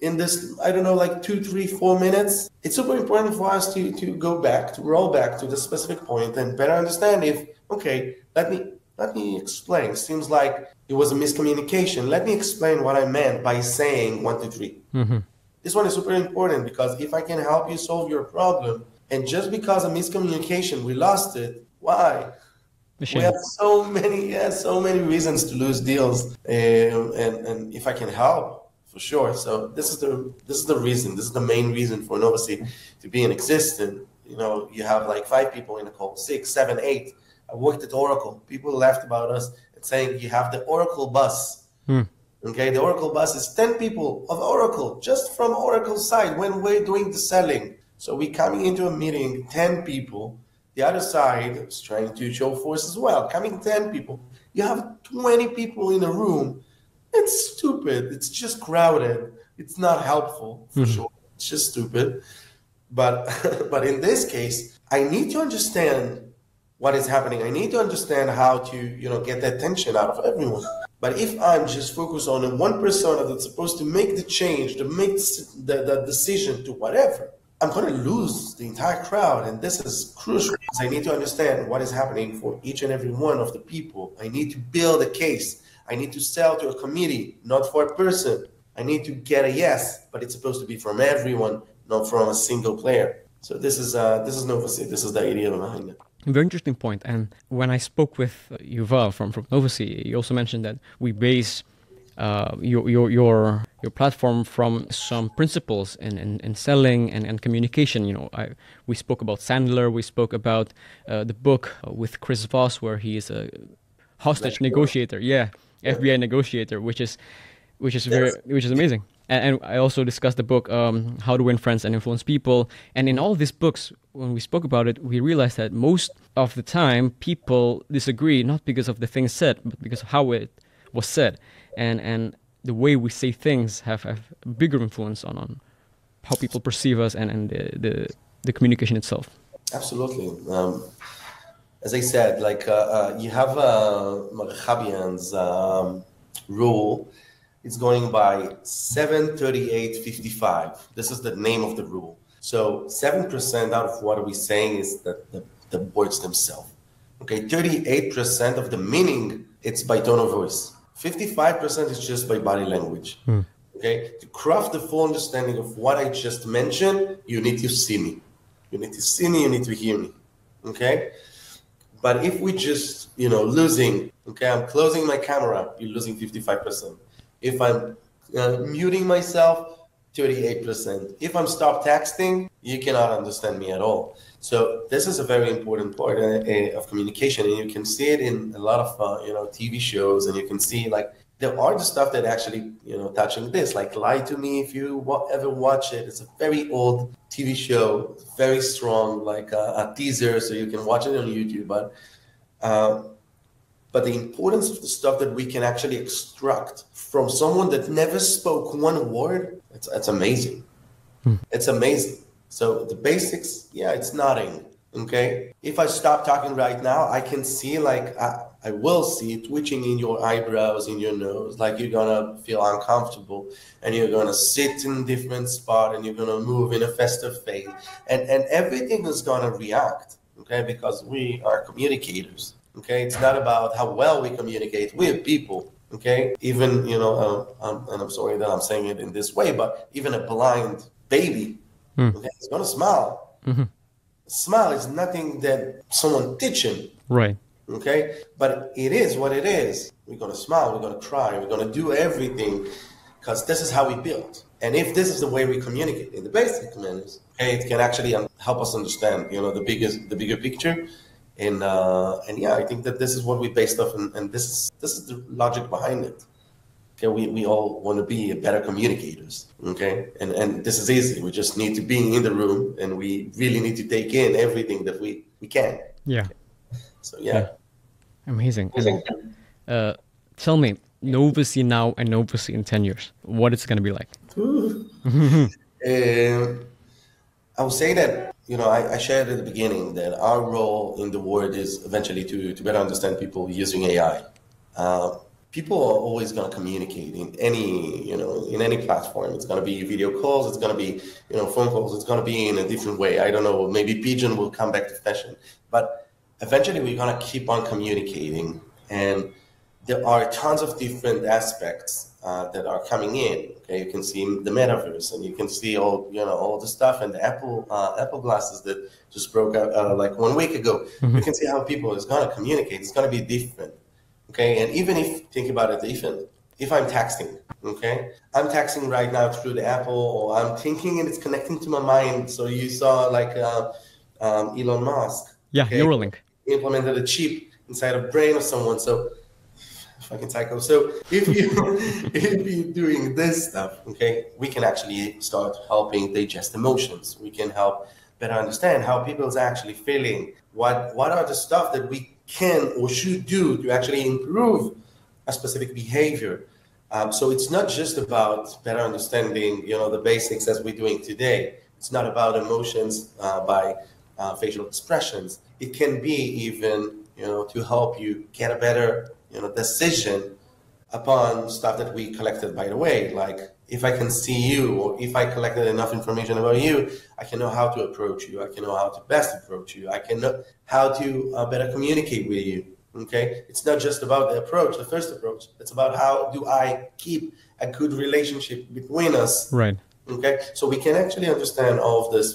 in this, I don't know, like 2, 3, 4 minutes. It's super important for us to go back, to roll back to the specific point and better understand if, okay, let me explain. Seems like it was a miscommunication. Let me explain what I meant by saying 1, 2, 3. Mm-hmm. This one is super important because if I can help you solve your problem, and just because of miscommunication, we lost it. Why? We have so many reasons to lose deals, and if I can help, for sure. So this is the reason. This is the main reason for Novacy to be in existence. You have like 5 people in the call, 6, 7, 8. I worked at Oracle. People laughed about us and saying you have the Oracle bus. Okay, the Oracle bus is 10 people of Oracle, just from Oracle's side when we're doing the selling. So we coming into a meeting, 10 people. The other side is trying to show force as well. Coming 10 people. You have 20 people in a room. It's stupid. It's just crowded. It's not helpful, for sure. It's just stupid. But in this case, I need to understand what is happening. I need to understand how to, get the attention out of everyone. But if I'm just focused on one persona that's supposed to make the change, to make the decision to whatever, I'm going to lose the entire crowd. And this is crucial because I need to understand what is happening for each and every one of the people. I need to build a case. I need to sell to a committee, not for a person. I need to get a yes, but it's supposed to be from everyone, not from a single player. So this is Novacy. This is the idea behind it. Very interesting point. And when I spoke with Yuval from Novacy, he also mentioned that we base your platform from some principles in selling and communication. You know, we spoke about Sandler. We spoke about the book with Chris Voss, where he is a hostage negotiator. Yeah, FBI negotiator, which is amazing. And I also discussed the book, How to Win Friends and Influence People. And in all these books, when we spoke about it, we realized that most of the time people disagree, not because of the things said, but because of how it was said. And the way we say things have a bigger influence on how people perceive us and the communication itself. Absolutely. As I said, like you have Marchabian's rule. It's going by 73855. This is the name of the rule. So 7% out of what we're saying is the words themselves. Okay, 38% of the meaning, it's by tone of voice. 55% is just by body language. Okay, to craft the full understanding of what I just mentioned, you need to see me. You need to see me, you need to hear me. Okay? But if we just, losing, okay, I'm closing my camera, you're losing 55%. If I'm muting myself, 38%. If I'm stop texting, you cannot understand me at all. So this is a very important part of communication, and you can see it in a lot of TV shows, and you can see like there are the stuff that actually touching this, like Lie to Me. If you ever watch it, it's a very old TV show, very strong, like a teaser, so you can watch it on YouTube. But the importance of the stuff that we can actually extract from someone that never spoke one word, it's amazing. It's amazing. So the basics, it's nothing. Okay. If I stop talking right now, I can see I will see twitching in your eyebrows, in your nose, like you're gonna feel uncomfortable, and you're gonna sit in a different spot, and you're gonna move in a festive phase, and everything is gonna react. Okay, because we are communicators. Okay, it's not about how well we communicate. We're people. Okay, even and I'm sorry that I'm saying it in this way, but even a blind baby, okay, is gonna smile. Smile is nothing that someone teaching. Right. Okay, but it is what it is. We're gonna smile. We're gonna cry. We're gonna do everything because this is how we build. And if this is the way we communicate in the basic manners, okay, it can actually help us understand, the bigger picture. And I think that this is what we based off, and this is the logic behind it. Okay, we all want to be better communicators. Okay, and this is easy. We just need to be in the room, and we really need to take in everything that we can. Yeah. So yeah. Amazing. And, tell me, Novacy now and Novacy in 10 years, what it's going to be like? I would say that, I shared at the beginning that our role in the world is eventually to better understand people using AI. People are always going to communicate in any platform. It's going to be video calls. It's going to be, phone calls. It's going to be in a different way. I don't know. Maybe Pigeon will come back to fashion. But eventually we're going to keep on communicating. And there are tons of different aspects that are coming in. Okay, you can see the metaverse, and you can see all the stuff, and the Apple glasses that just broke out like 1 week ago. You can see how people is going to communicate. It's going to be different. Okay, and even think about it different. If I'm texting, okay, I'm texting right now through the Apple, or I'm thinking and it's connecting to my mind. So you saw like Elon Musk. Yeah, okay, Neuralink implemented a chip inside of brain of someone. So fucking psycho. So if you're doing this stuff, okay, we can actually start helping digest emotions. We can help better understand how people's actually feeling. What are the stuff that we can or should do to actually improve a specific behavior. So it's not just about better understanding, the basics as we're doing today. It's not about emotions by facial expressions. It can be even, to help you get a better, decision upon stuff that we collected by the way. Like if I can see you, or if I collected enough information about you, I can know how to approach you. I can know how to best approach you. I can know how to better communicate with you. Okay, it's not just about the approach, the first approach. It's about how do I keep a good relationship between us. Right. Okay, so we can actually understand all of this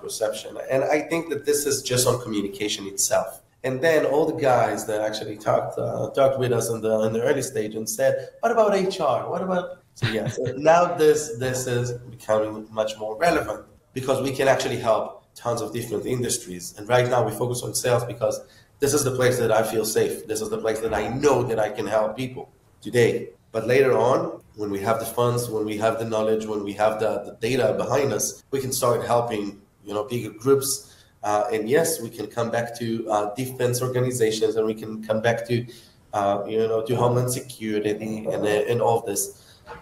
perception, and I think that this is just on communication itself. And then all the guys that actually talked with us in the early stage and said, "What about HR? What about?" So yeah, so now this is becoming much more relevant because we can actually help tons of different industries. And right now we focus on sales because this is the place that I feel safe. This is the place that I know that I can help people today. But later on, when we have the funds, when we have the knowledge, when we have the data behind us, we can start helping, bigger groups. And yes, we can come back to defense organizations, and we can come back to, to homeland security and all of this.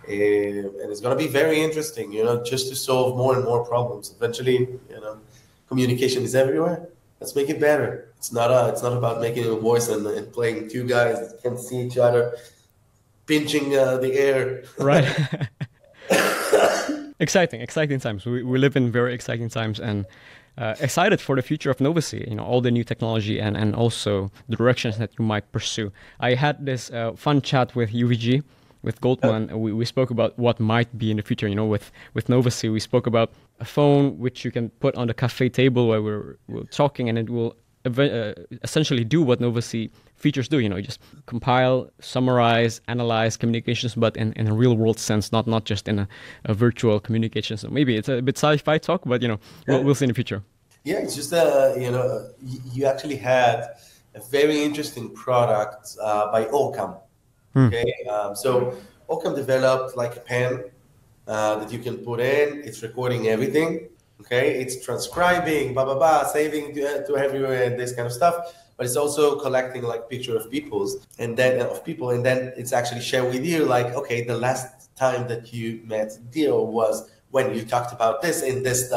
And it's going to be very interesting, just to solve more and more problems. Eventually, communication is everywhere. Let's make it better. It's not about making it worse and playing two guys that can see each other pinching the air. Right. Exciting times. We live in very exciting times, and excited for the future of Novacy, all the new technology and also the directions that you might pursue. I had this fun chat with UVG, with Goldman. We spoke about what might be in the future, with Novacy. We spoke about a phone which you can put on the cafe table while we're talking, and it will essentially do what Novacy features do. You just compile, summarize, analyze communications, but in a real world sense, not just in a virtual communication. So maybe it's a bit sci-fi talk, but we'll see in the future. Yeah, it's just you actually had a very interesting product by Ocam. Okay, so Ocam developed like a pen that you can put in. It's recording everything. Okay, it's transcribing, saving to everywhere and this kind of stuff. But it's also collecting like picture of people, and then it's actually shared with you like, okay, the last time that you met Dio was when you talked about this and this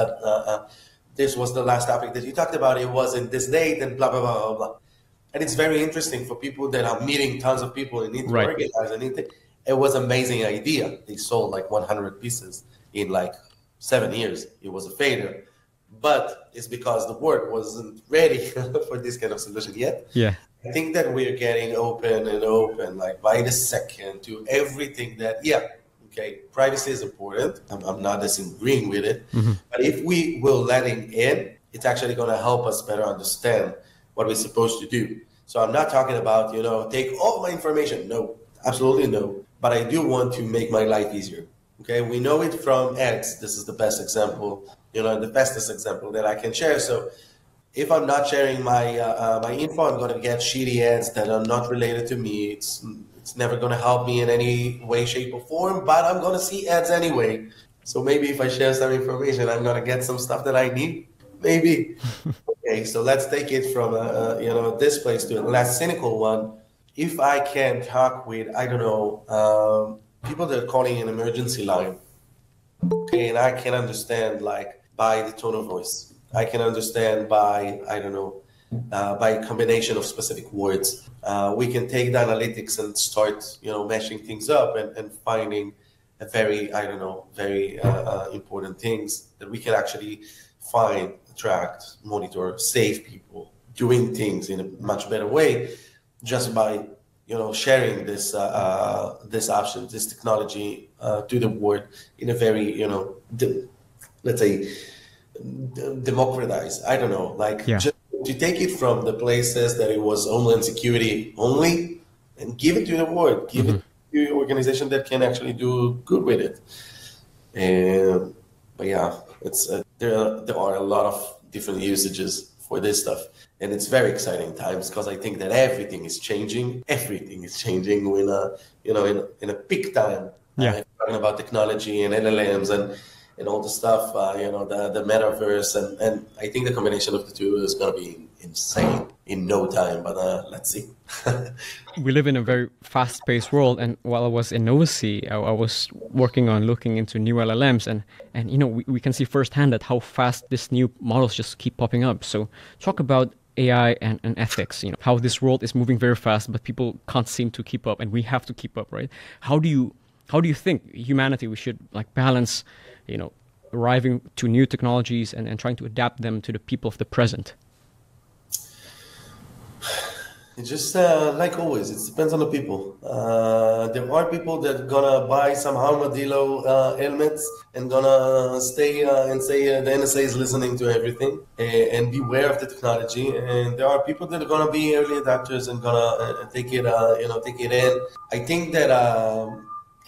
this was the last topic that you talked about. It was in this date and blah blah blah blah blah. And it's very interesting for people that are meeting tons of people and need to organize anything. It was an amazing idea. They sold like 100 pieces in like 7 years. It was a failure. But it's because the world wasn't ready for this kind of solution yet. Yeah. I think that we're getting open, like by the second, to everything that, privacy is important. I'm not disagreeing with it. Mm-hmm. But if we will letting in, it's actually going to help us better understand what we're supposed to do. So I'm not talking about, take all my information. No, absolutely no. But I do want to make my life easier. Okay, we know it from ads. This is the best example, the bestest example that I can share. So if I'm not sharing my my info, I'm going to get shitty ads that are not related to me. It's never going to help me in any way, shape, or form, but I'm going to see ads anyway. So maybe if I share some information, I'm going to get some stuff that I need. Maybe. Okay, so let's take it from this place to a less cynical one. If I can talk with, I don't know, people that are calling an emergency line, okay, and I can understand like by the tone of voice. I can understand by, I don't know, by a combination of specific words. We can take the analytics and start, meshing things up and finding a very, very important things that we can actually find, attract, monitor, save people, doing things in a much better way just by sharing this this option, this technology to the world in a very let's say democratized. I don't know, just to take it from the places that it was homeland security only and give it to the world, give it to an organization that can actually do good with it. But yeah, it's there are a lot of different usages for this stuff. And it's very exciting times because I think that everything is changing. Everything is changing when, in a peak time. Talking about technology and LLMs and all the stuff, the metaverse. And I think the combination of the two is going to be insane in no time. But let's see. We live in a very fast-paced world. And while I was in Novacy, I was working on looking into new LLMs. And we can see firsthand that how fast these new models just keep popping up. So talk about AI and ethics, how this world is moving very fast, but people can't seem to keep up, and we have to keep up, right? How do you think humanity we should like balance, arriving to new technologies and trying to adapt them to the people of the present? It's just like always, it depends on the people. There are people that gonna buy some armadillo helmets and gonna stay and say the NSA is listening to everything and beware of the technology. And there are people that are gonna be early adapters and gonna take it in. I think that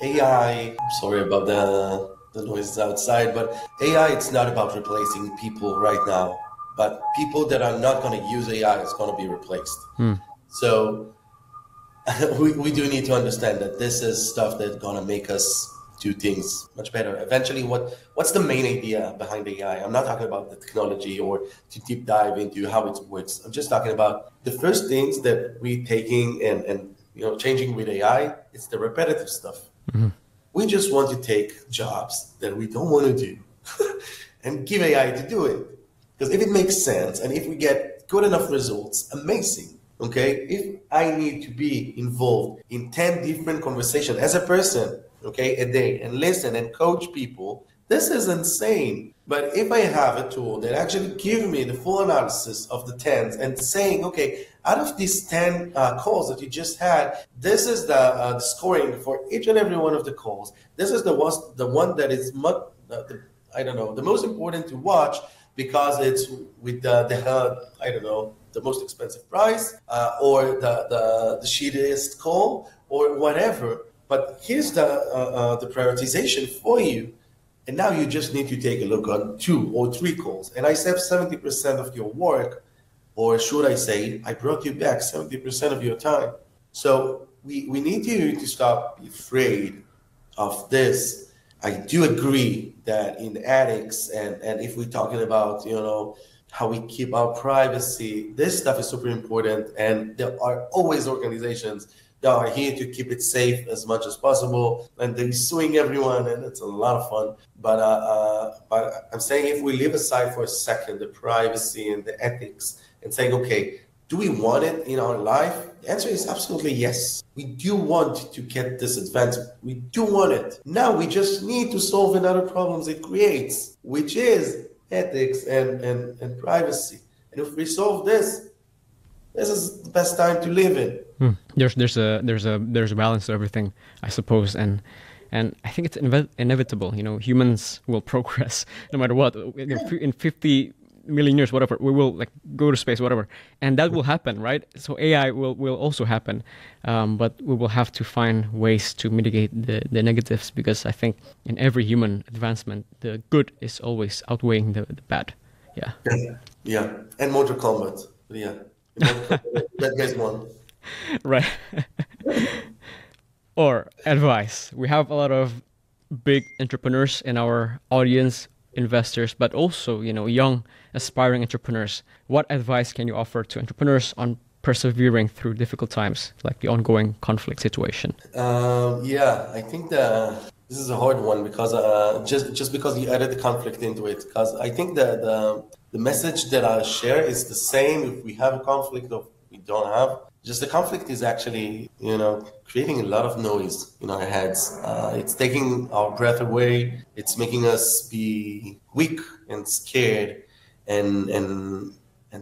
AI. Sorry about the noises outside, but AI. It's not about replacing people right now, but people that are not gonna use AI is gonna be replaced. So we do need to understand that this is stuff that's gonna make us do things much better. Eventually, what's the main idea behind AI? I'm not talking about the technology or to deep dive into how it works. I'm just talking about the first things that we're taking and changing with AI. It's the repetitive stuff. We just want to take jobs that we don't want to do and give AI to do it. Because if it makes sense and if we get good enough results, amazing. Okay, if I need to be involved in 10 different conversations as a person, okay, a day and listen and coach people, this is insane. But if I have a tool that actually gives me the full analysis of the 10s and saying, okay, out of these 10 calls that you just had, this is the scoring for each and every one of the calls. This is the one that is the most important to watch because it's with the most expensive price or the shittiest call or whatever. But here's the prioritization for you. And now you just need to take a look on 2 or 3 calls. And I saved 70% of your work, or should I say, I brought you back 70% of your time. So we need you to stop being afraid of this. I do agree that in ethics and if we're talking about, how we keep our privacy, this stuff is super important. And there are always organizations that are here to keep it safe as much as possible. And they're suing everyone and it's a lot of fun. But I'm saying if we leave aside for a second the privacy and the ethics and saying, okay, do we want it in our life? The answer is absolutely yes. We do want to get this advancement. We do want it. Now we just need to solve another problems it creates, which is ethics and privacy. And if we solve this is the best time to live in. There's a balance to everything, I suppose, and I think it's inevitable. Humans will progress no matter what. In 50 million years, whatever, we will go to space, whatever, and that will happen, right? So AI will also happen, but we will have to find ways to mitigate the negatives, because I think in every human advancement, the good is always outweighing the bad. Yeah, and Mortal Kombat. Yeah, that guy's one. Right. Or advice. We have a lot of big entrepreneurs in our audience, investors, but also, young aspiring entrepreneurs. What advice can you offer to entrepreneurs on persevering through difficult times, like the ongoing conflict situation? I think this is a hard one because just because you added the conflict into it, because I think the message that I share is the same if we have a conflict or we don't have. Just the conflict is actually, creating a lot of noise in our heads. It's taking our breath away. It's making us be weak and scared, and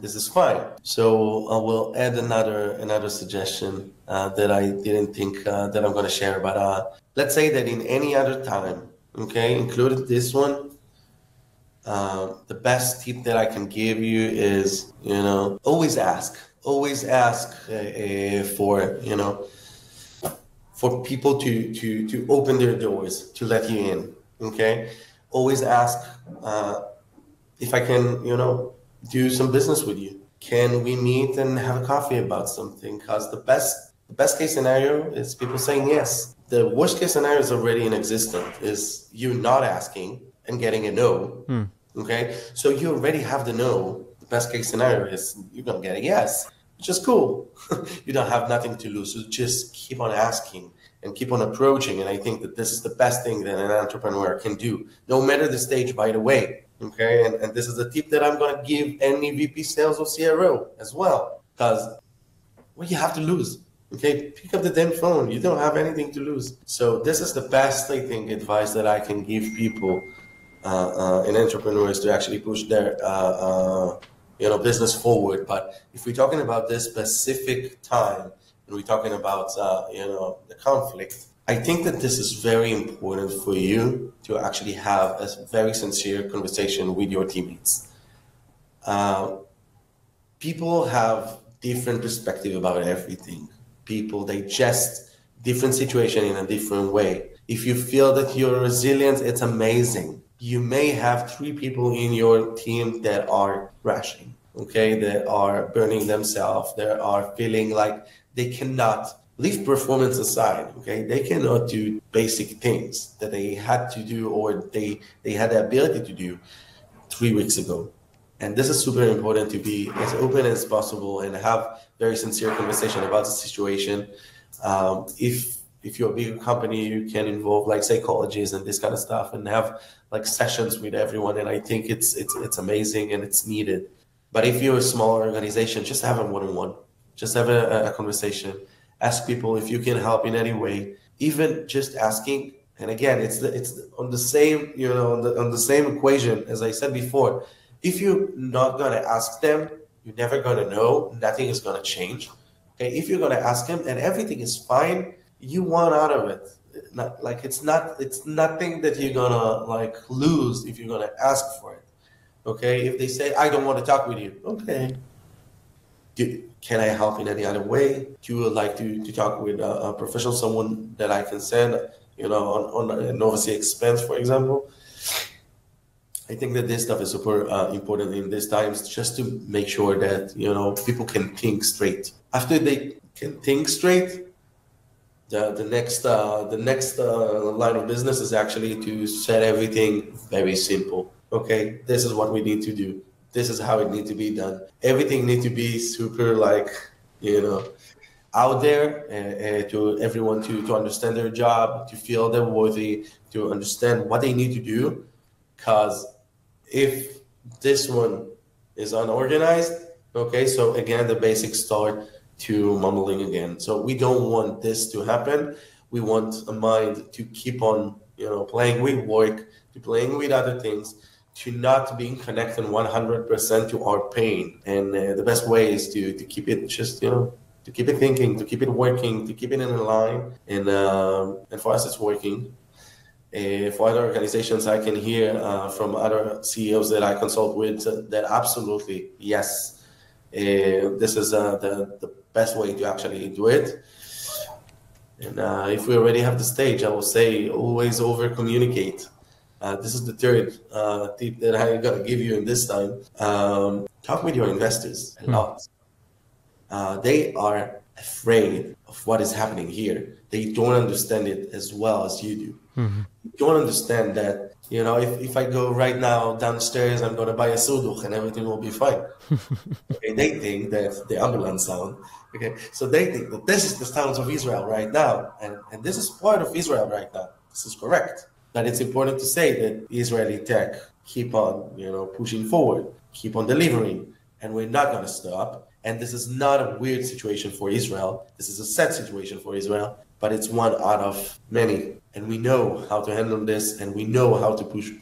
this is fine. So I will add another suggestion that I didn't think that I'm going to share. But let's say that in any other time, okay, included this one, the best tip that I can give you is, always ask. Always ask for people to open their doors to let you in. Okay, always ask if I can do some business with you. Can we meet and have a coffee about something? Because the best case scenario is people saying yes. The worst case scenario is already in existence. Is you not asking and getting a no. Okay, so you already have the no. The best case scenario is you're gonna get a yes, which is cool. You don't have nothing to lose. So just keep on asking and keep on approaching. And I think that this is the best thing that an entrepreneur can do, no matter the stage, by the way. Okay, and this is a tip that I'm going to give any VP sales or CRO as well, because what you have to lose? Okay, pick up the damn phone. You don't have anything to lose. So this is the best, I think, advice that I can give people and entrepreneurs to actually push their business forward. But if we're talking about this specific time and we're talking about the conflict, I think that this is very important for you to actually have a very sincere conversation with your teammates. People have different perspective about everything. People digest different situation in a different way. If you feel that you're resilient, it's amazing. You may have 3 people in your team that are crashing, okay, that are burning themselves, that are feeling like they cannot leave performance aside, okay, they cannot do basic things that they had to do or they had the ability to do 3 weeks ago. And this is super important to be as open as possible and have very sincere conversation about the situation. If you're a bigger company, you can involve like psychologists and this kind of stuff and have like sessions with everyone. And I think it's amazing and it's needed. But if you're a smaller organization, just have a one-on-one, just have a conversation. Ask people if you can help in any way, even just asking. And again, it's on the same, on the same equation as I said before. If you're not going to ask them, you're never going to know. Nothing is going to change. Okay, if you're going to ask them and everything is fine, you want out of it. It's nothing that you're going to like lose if you're going to ask for it. Okay, if they say, I don't want to talk with you. Okay. Can I help in any other way? Do you like to talk with a professional, someone that I can send, on a Novacy expense, for example? I think that this stuff is super important in these times, just to make sure that people can think straight. After they can think straight, the next line of business is actually to set everything very simple. Okay, this is what we need to do. This is how it needs to be done. Everything needs to be super out there to everyone to understand their job, to feel they're worthy, to understand what they need to do. Because if this one is unorganized, okay, so again, the basics start to mumbling again. So we don't want this to happen. We want a mind to keep on, playing with work, to playing with other things, to not being connected 100% to our pain. And the best way is to keep it just, to keep it thinking, to keep it working, to keep it in a line. And for us, it's working. For other organizations, I can hear from other CEOs that I consult with that absolutely, yes, this is the best way to actually do it. And if we already have the stage, I will say always over communicate. This is the third tip that I got to give you in this time. Talk with your investors a lot. They are afraid of what is happening here. They don't understand it as well as you do. Mm-hmm. You don't understand that, if I go right now downstairs, I'm going to buy a suduch and everything will be fine. Okay, they think that the ambulance sound. Okay, so they think that this is the sounds of Israel right now. And this is part of Israel right now. This is correct. But it's important to say that Israeli tech keep on, pushing forward, keep on delivering, and we're not going to stop. And this is not a weird situation for Israel. This is a sad situation for Israel, but it's one out of many. And we know how to handle this, and we know how to push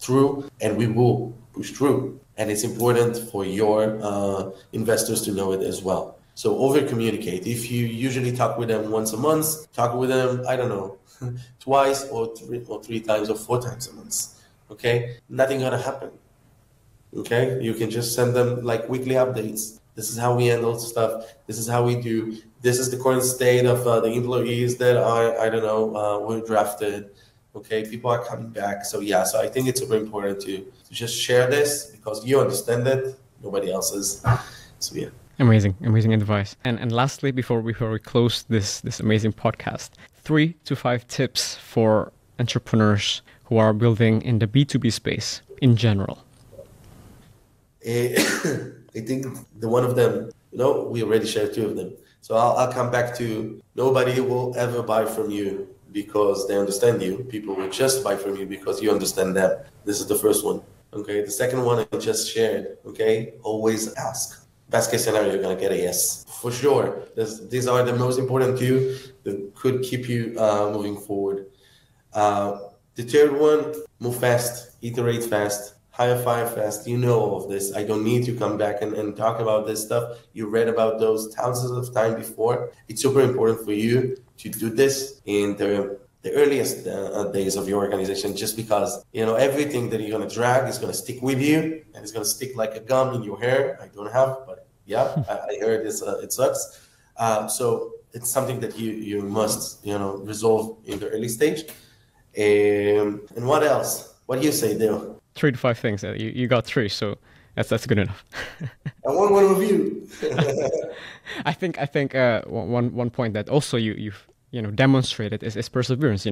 through, and we will push through. And it's important for your investors to know it as well. So over communicate. If you usually talk with them once a month, talk with them, I don't know, twice or three times or 4 times a month. Okay? Nothing gonna happen. Okay? You can just send them like weekly updates. This is how we handle stuff. This is how we do. This is the current state of the employees that were drafted. Okay, people are coming back. So yeah, so I think it's super important to just share this because you understand it. Nobody else is. So yeah. Amazing advice. And lastly, before we close this amazing podcast, 3 to 5 tips for entrepreneurs who are building in the B2B space in general. I think the one of them, we already shared 2 of them. So I'll come back to nobody will ever buy from you because they understand you. People will just buy from you because you understand them. This is the first one. Okay, the second one I just shared. Okay, always ask. Best case scenario, you're gonna get a yes for sure. These are the most important two that could keep you moving forward. The third one, move fast, iterate fast, hire fire fast. You know all of this. I don't need to come back and talk about this stuff. You read about those thousands of times before. It's super important for you to do this in the earliest days of your organization, just because everything that you're gonna drag is gonna stick with you, and it's gonna stick like a gum in your hair. I don't have, but yeah, I heard this. It sucks. So it's something that you must resolve in the early stage. And what else? What do you say, Dale? 3 to 5 things. You got 3, so that's good enough. I want one of you. I think one point that also you've demonstrated is perseverance.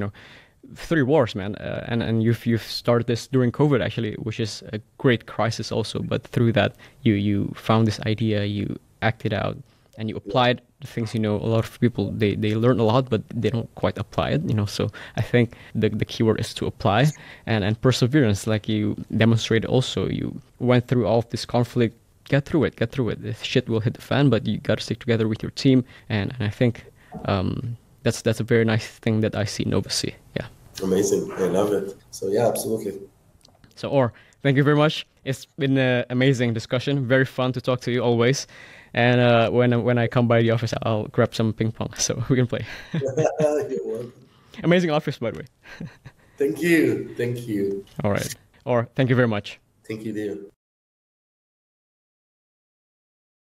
3 wars, man, and you've started this during COVID actually, which is a great crisis also. But through that, you found this idea, you acted out, and you applied the things. A lot of people they learn a lot, but they don't quite apply it. So I think the keyword is to apply and perseverance, like you demonstrated. Also, you went through all of this conflict. Get through it. The shit will hit the fan, but you got to stick together with your team. And I think that's a very nice thing that I see in Novacy. Yeah. Amazing. I love it. So yeah, absolutely. So Or, thank you very much. It's been an amazing discussion. Very fun to talk to you always. And when I come by the office, I'll grab some ping pong so we can play. You're welcome. Amazing office, by the way. Thank you. All right. Or, thank you very much. Thank you, dear.